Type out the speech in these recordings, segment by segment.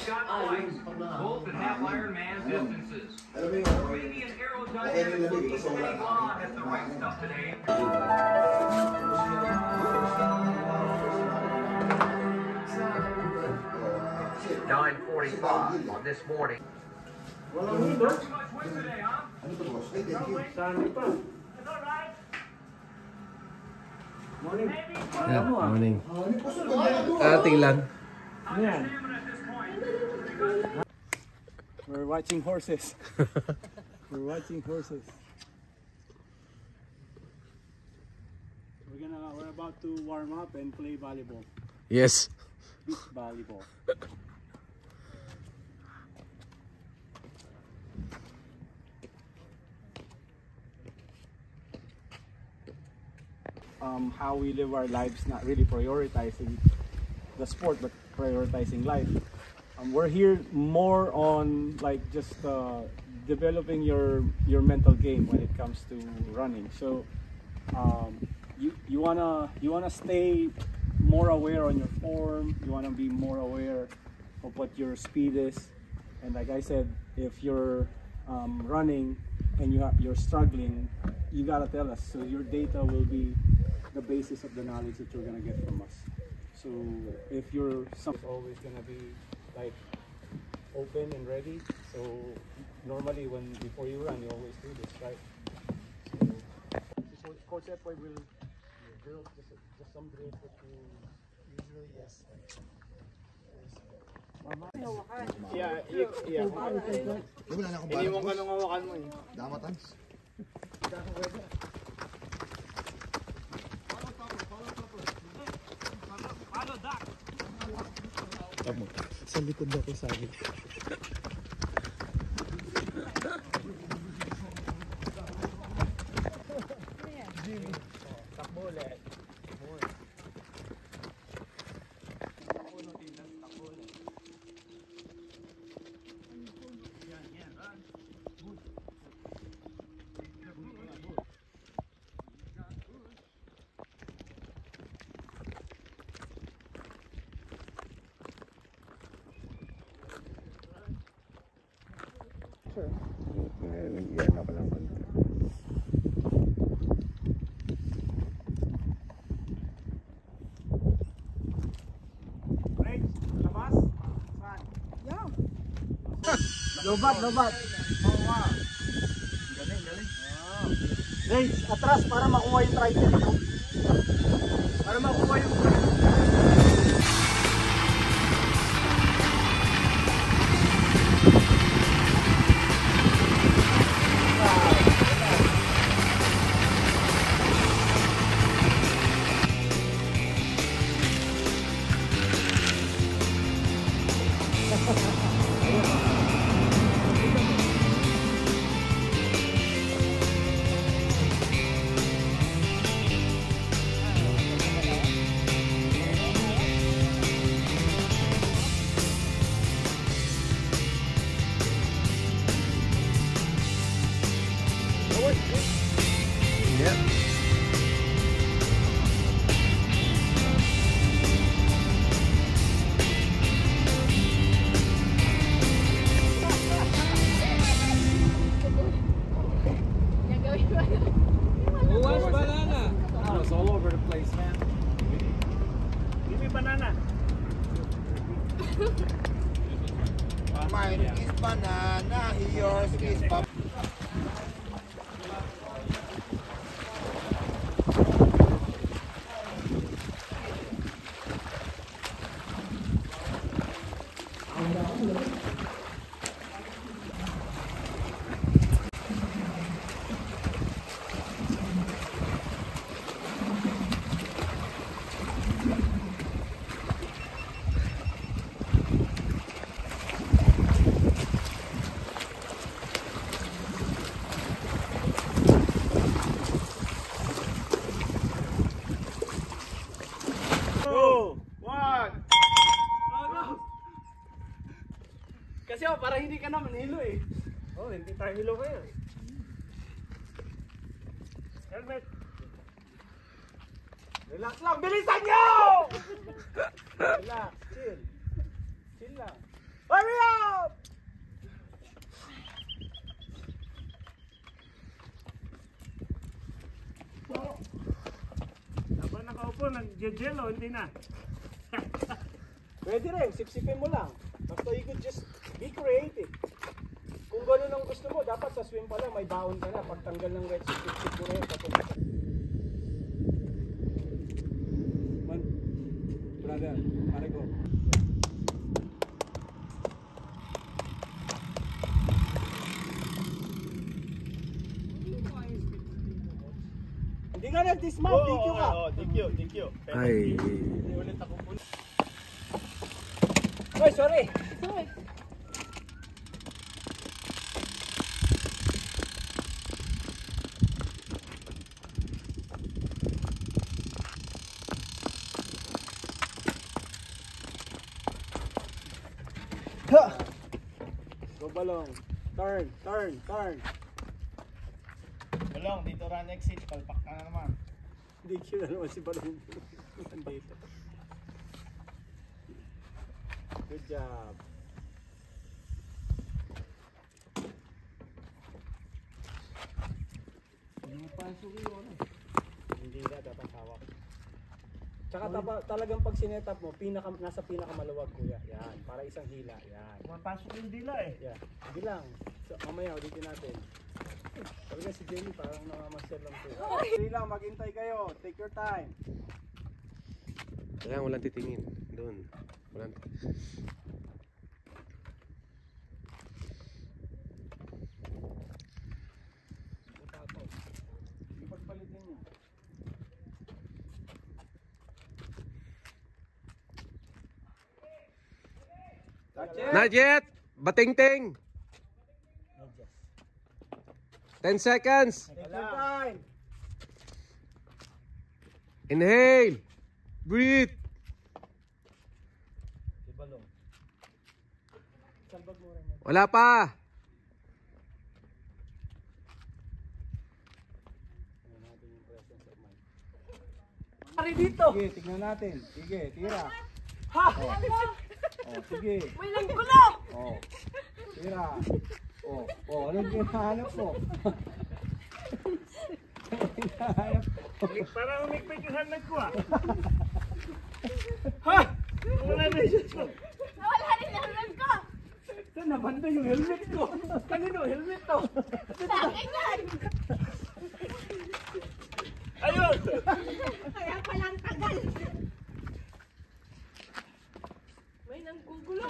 shot twice, both at half Ironman distances. Norwegian aerodynamic rookie Kenny Blah has the right stuff today. 9:45 on this morning. Morning. Yeah, morning. Ating lang. Yeah. We're watching horses. We're watching horses. We're about to warm up and play volleyball. Yes. Beach volleyball. How we live our lives, not really prioritizing the sport but prioritizing life. We're here more on like just developing your mental game when it comes to running. So you wanna stay more aware on your form. You wanna be more aware of what your speed is. And like I said, if you're running and you're struggling, you gotta tell us. So your data will be the basis of the knowledge that you're gonna get from us. So if you're always gonna be like open and ready. So normally before you run, you always do this, right? So Coach Epoy will drill just some drills that you usually Yeah. Hindi mo ganun hawakan mo eh. Damatans. Sa likod ako sabi. Jimmy, takbo ulit. Yan ako lang konti. Break, labas. Saan? Yeah. Lobat. Galing. Race, atras para makuha yung tripod. Para makuha yung Mine is banana, yours is pop. Kasi para hindi ka na manhilo eh. Oh, hindi tayo hilo kayo. Helmet. Relax lang, bilisan nyo! Relax, chill. Chill lang. Gel o hindi na? Pwede rin, sipsipin mo lang. Basta you could just be creative. Kung gano'n ang gusto mo, dapat sa swim pa lang may baon ka na. Pagtanggal ng wetsuit, sip mo na yun. Man, brother, pare ko. Hindi ka nag-dismount, DQ ka. DQ. Ay. Hindi ulit ako po. Oy, sorry. Sorry. Go balong. Turn. Balong, dito run exit. Palpak ka na naman. DQ na naman si balong. Nandito. Good job. Hindi na dapat hawak. Tsaka talagang pag sinetap mo, nasa pinakamaluwag kuya. Yan, para isang hila. Yan. Mapasok yung dila eh. Yan. Hindi lang. So, mamaya ulitin natin. Sabi nga si Jenny parang namamasyal lang po. Hindi lang, maghintay kayo. Take your time. Kaya walang titingin. Doon. Walang Ipagpalitin niyo. Not yet! Bating-ting! 10 seconds! Take your time. Inhale! Breathe! Wala pa! Pari dito. Sige, tignan natin. Sige, tira. Ha! Oh, sige. May nanggulo! Oh. Tira. Anong hinahanap mo? Hinahanap mo. Parang umikpit yung hanap ko ah. Ha! Wala na yung shoes ko. Nawala rin ang helmet ko! Saan nabanda yung helmet ko? Kanino helmet to? Sa akin yan! Ayun! Kaya palang tagal! May nanggugulo!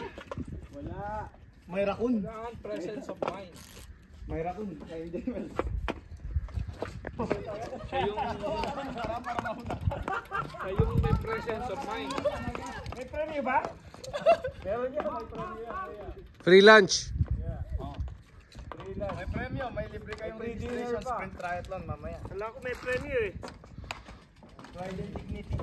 Wala. May raccoon. Kailangan presence of mind. May raccoon. Kaya hindi naman. Siya yung may presence of mind. May premyo ba? Meron niya, may premyo yan. Free lunch! May premyo. May libre kayong May free registration dinner pa. sprint triathlon mamaya. Wala ko may premyo eh. Pride and dignity.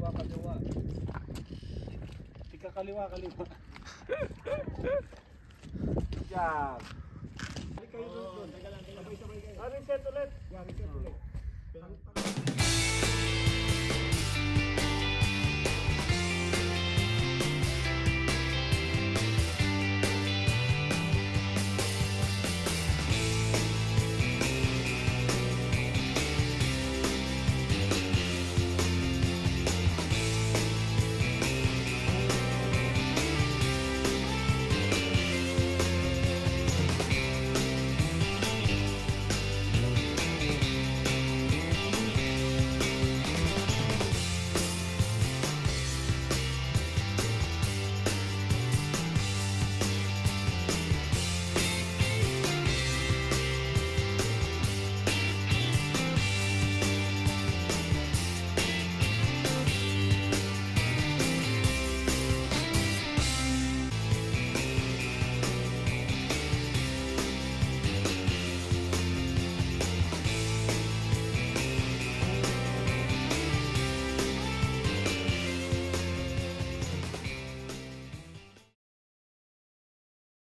Kaliwa. Tika kaliwa. Good job. Balik kayo doon. Reset ulit. Yeah, reset ulit.